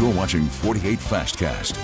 You're watching 48 Fastcast.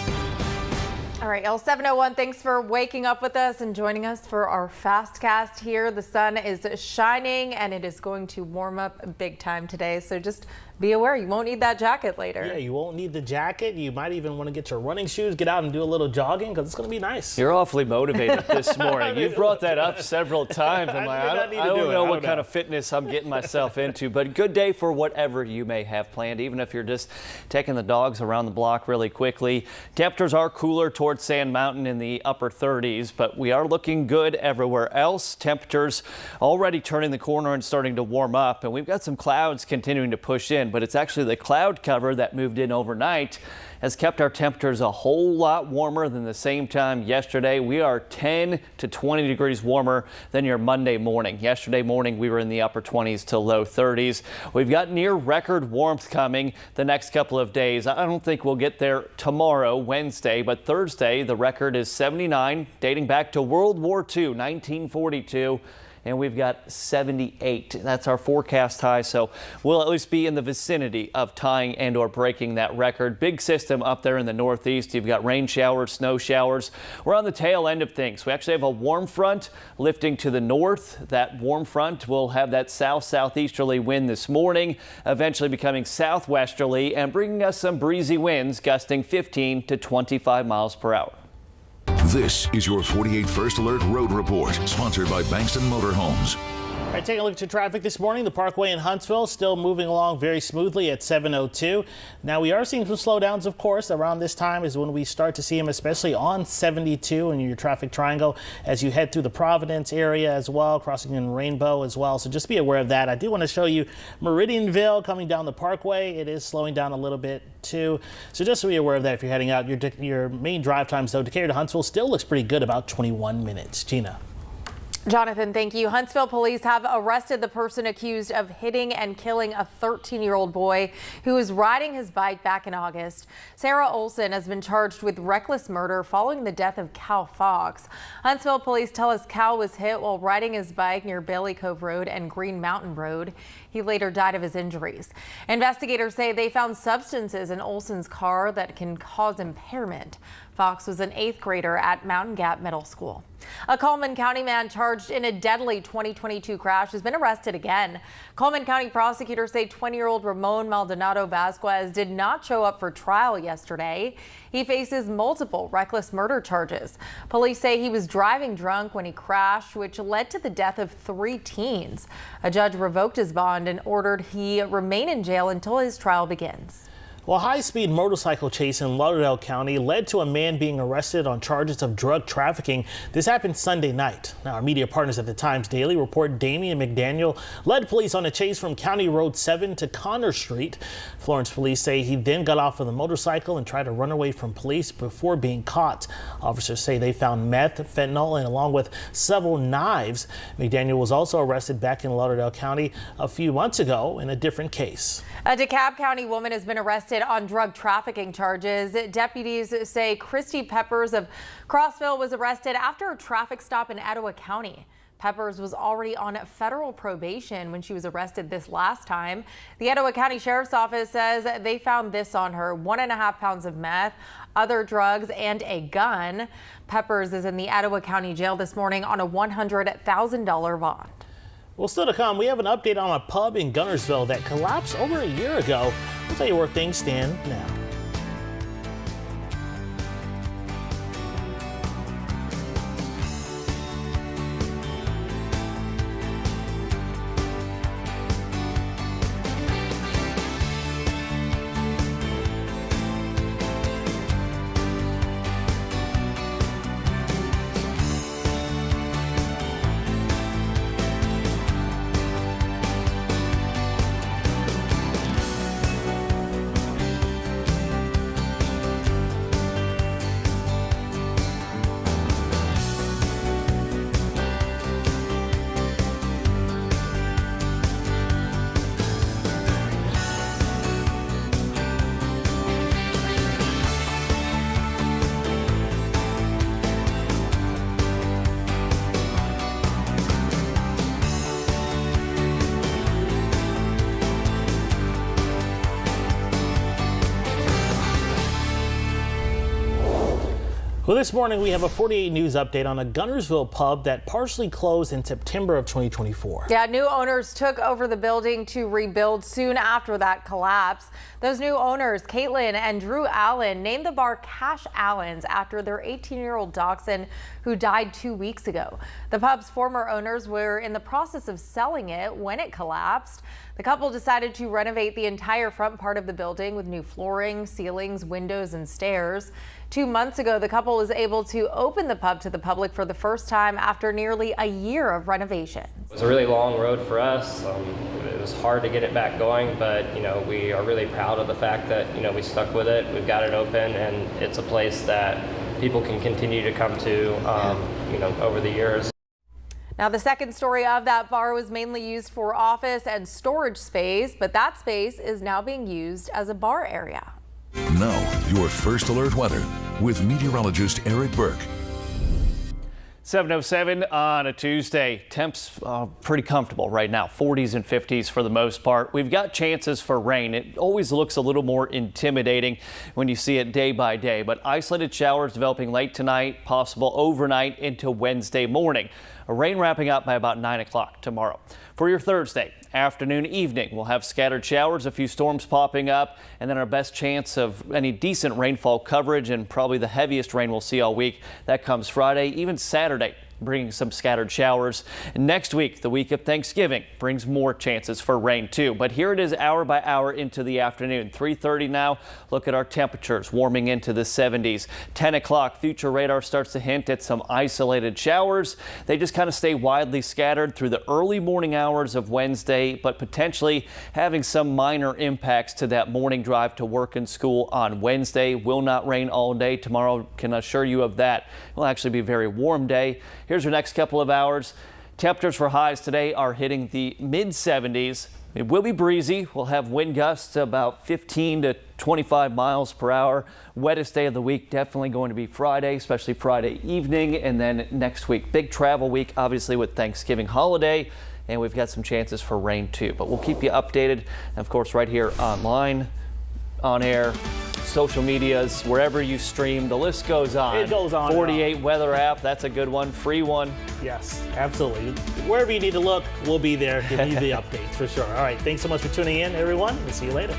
All right, L701, thanks for waking up with us and joining us for our Fastcast here. The sun is shining and it is going to warm up big time today. So just be aware, you won't need that jacket later. Yeah, you won't need the jacket. You might even want to get your running shoes, get out and do a little jogging because it's going to be nice. You're awfully motivated this morning. You brought that up several times. I don't know what kind of fitness I'm getting myself into, but good day for whatever you may have planned, even if you're just taking the dogs around the block really quickly. Temperatures are cooler towards Sand Mountain in the upper 30s, but we are looking good everywhere else. Temperatures already turning the corner and starting to warm up, and we've got some clouds continuing to push in, but it's actually the cloud cover that moved in overnight has kept our temperatures a whole lot warmer than the same time yesterday. We are 10 to 20 degrees warmer than your Monday morning. Yesterday morning, we were in the upper 20s to low 30s. We've got near record warmth coming the next couple of days. I don't think we'll get there tomorrow, Wednesday, but Thursday, the record is 79, dating back to World War II, 1942. And we've got 78. That's our forecast high, so we'll at least be in the vicinity of tying and or breaking that record. Big system up there in the northeast. You've got rain showers, snow showers. We're on the tail end of things. We actually have a warm front lifting to the north. That warm front will have that south-southeasterly wind this morning, eventually becoming southwesterly and bringing us some breezy winds gusting 15 to 25 miles per hour. This is your 48 First Alert Road Report, sponsored by Bankston Motorhomes. All right, taking a look at your traffic this morning. The Parkway in Huntsville still moving along very smoothly at 7:02. Now we are seeing some slowdowns, of course. Around this time is when we start to see them, especially on 72 in your traffic triangle as you head through the Providence area as well, crossing in Rainbow as well. So just be aware of that. I do want to show you Meridianville coming down the Parkway. It is slowing down a little bit too. So just be aware of that if you're heading out. Your main drive times, though, Decatur to Huntsville still looks pretty good, about 21 minutes. Gina. Jonathan, thank you. Huntsville police have arrested the person accused of hitting and killing a 13-year-old boy who was riding his bike back in August. Sarah Olson has been charged with reckless murder following the death of Cal Fox. Huntsville police tell us Cal was hit while riding his bike near Bailey Cove Road and Green Mountain Road. He later died of his injuries. Investigators say they found substances in Olson's car that can cause impairment. Fox was an 8th grader at Mountain Gap Middle School. A Cullman County man charged in a deadly 2022 crash has been arrested again. Cullman County prosecutors say 20-year-old Ramon Maldonado Vasquez did not show up for trial yesterday. He faces multiple reckless murder charges. Police say he was driving drunk when he crashed, which led to the death of 3 teens. A judge revoked his bond and ordered he remain in jail until his trial begins. Well, a high-speed motorcycle chase in Lauderdale County led to a man being arrested on charges of drug trafficking. This happened Sunday night. Now, our media partners at the Times Daily report Damian McDaniel led police on a chase from County Road 7 to Connor Street. Florence police say he then got off of the motorcycle and tried to run away from police before being caught. Officers say they found meth, fentanyl, and along with several knives. McDaniel was also arrested back in Lauderdale County a few months ago in a different case. A DeKalb County woman has been arrested on drug trafficking charges. Deputies say Christy Peppers of Crossville was arrested after a traffic stop in Etowah County. Peppers was already on federal probation when she was arrested this last time. The Etowah County Sheriff's Office says they found this on her: 1.5 pounds of meth, other drugs, and a gun. Peppers is in the Etowah County Jail this morning on a $100,000 bond. Well, still to come, we have an update on a pub in Gunnersville that collapsed over a year ago. We'll tell you where things stand now. Well, this morning we have a 48 News update on a Guntersville pub that partially closed in September of 2024. Yeah, new owners took over the building to rebuild soon after that collapse. Those new owners, Caitlin and Drew Allen, named the bar Cash Allen's after their 18-year-old dachshund who died 2 weeks ago. The pub's former owners were in the process of selling it when it collapsed. The couple decided to renovate the entire front part of the building with new flooring, ceilings, windows, and stairs. 2 months ago, the couple was able to open the pub to the public for the first time after nearly a year of renovations. It was a really long road for us. It was hard to get it back going, but we are really proud of the fact that we stuck with it. We've got it open, and it's a place that people can continue to come to over the years. Now, the second story of that bar was mainly used for office and storage space, but that space is now being used as a bar area. Now, your First Alert weather with meteorologist Eric Burke. 7:07 on a Tuesday. Temps pretty comfortable right now, 40s and 50s for the most part. We've got chances for rain. It always looks a little more intimidating when you see it day by day, but isolated showers developing late tonight, possible overnight into Wednesday morning. Rain wrapping up by about 9 o'clock tomorrow. For your Thursday afternoon, evening, we'll have scattered showers, a few storms popping up, and then our best chance of any decent rainfall coverage and probably the heaviest rain we'll see all week. That comes Friday, even Saturday, bringing some scattered showers. Next week, the week of Thanksgiving, brings more chances for rain too. But here it is hour by hour into the afternoon. 3:30 now. Look at our temperatures warming into the 70s. 10 o'clock, future radar starts to hint at some isolated showers. They just kind of stay widely scattered through the early morning hours of Wednesday, but potentially having some minor impacts to that morning drive to work and school on Wednesday. Will not rain all day. Tomorrow can assure you of that. It will actually be a very warm day. Here's your next couple of hours. Temperatures for highs today are hitting the mid-70s. It will be breezy. We'll have wind gusts about 15 to 25 miles per hour. Wettest day of the week definitely going to be Friday, especially Friday evening, and then next week. Big travel week, obviously, with Thanksgiving holiday, and we've got some chances for rain too. But we'll keep you updated, and of course, right here online, on air, social medias, wherever you stream, the list goes on. It goes on. 48 weather app, that's a good one, free one. Yes, absolutely. Wherever you need to look, we'll be there giving you the updates for sure. All right, thanks so much for tuning in, everyone. We'll see you later.